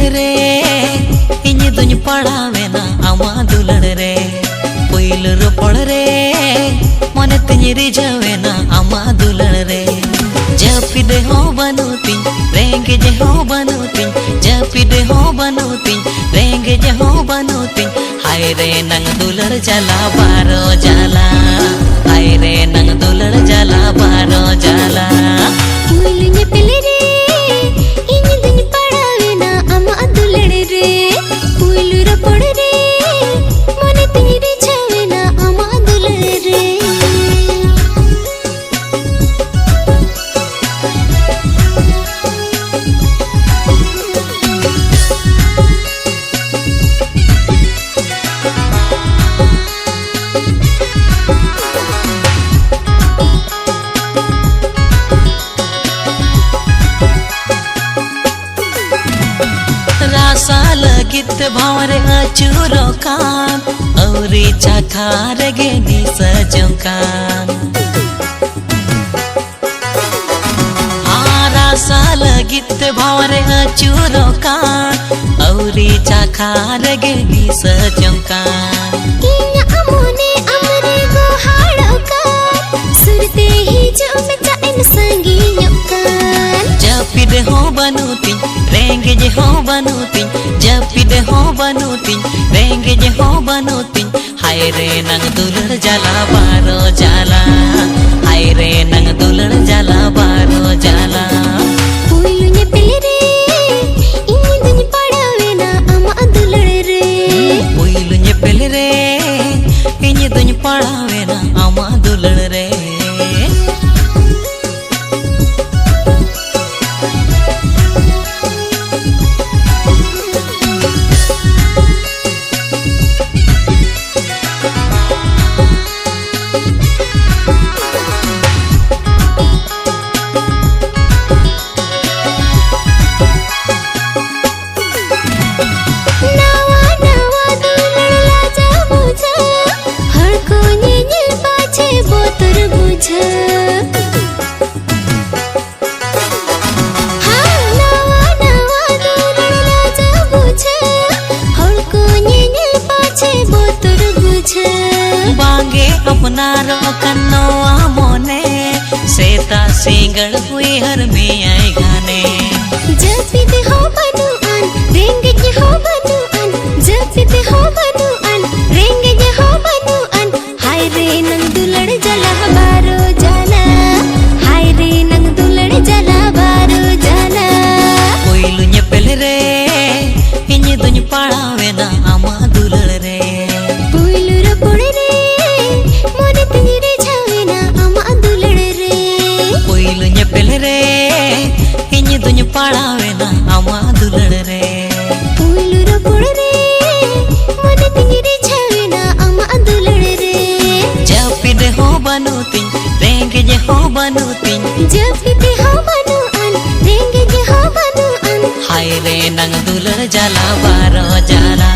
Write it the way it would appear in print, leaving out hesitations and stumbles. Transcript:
पेल रे इñ दुñ पड़ावेना आमा दुलड़ रे पहिल रोपड़ रे मन तिñ रिझावेना आमा दुलड़ रे जपिद हो बनूती रेंगेज हो बनूती जपिद हो बनूती रेंगेज हो बनूती हाय रे नंग दुलड़ जाला बारो जाला हाय रे नंग दुलड़ जाला बारो जाला गीत भावरे अचूरो कान औरी चाखार गे निसजो कान हारा साल गीत भावरे अचूरो कान औरी चाखार गे निसजो कान इन्या अमुने अमरे गो हाड़ो कान सुरते ही जो मचा इन संगीयो कान जपिद हो बनूती रेंगेज हो बनूती जपिद हो बनूती रेंगेज हो बनूती हाय रे नंग दुलड़ जाला बारो जाला हाय रे नंग दुलड़ जाला बारो जाला पुइलुने पेल रे इñ दुñ पड़ावेना आमा दुलड़ रे पुइलुने पेल रे इñ दुñ पड़ावेना आमा दुलड़ रे बांगे अपनारो कन्नोआ मोने सेता सिंगड़ हुई हर में आए गाने जपिद हो बनूअन रेंगेज हो बनूअन जपिद हो बनूअन रेंगेज हो बनूअन हाय रे नंग दुलड़ जाला बारो जाला हाय रे नंग दुलड़ जाला बारो जाला पुइलुने पेल रे इñ दुñ पड़ावेना आमा दुलड़ रे पुइलु रोपड़ रे मन तिñ रिझावेना आमा दुलड़ रे पुइलुने पेल रे इñ दुñ पड़ावेना आमा दुलड़ रे पुइलु रोपड़ रे मन तिñ रिझावेना आमा दुलड़ रे जपिद हो बनूती रेंगेज हो बनूती जपिद हो बनूअन रेंगेज हो बनूअन हाय रे नंग दुलड़ जाला बारो जाला।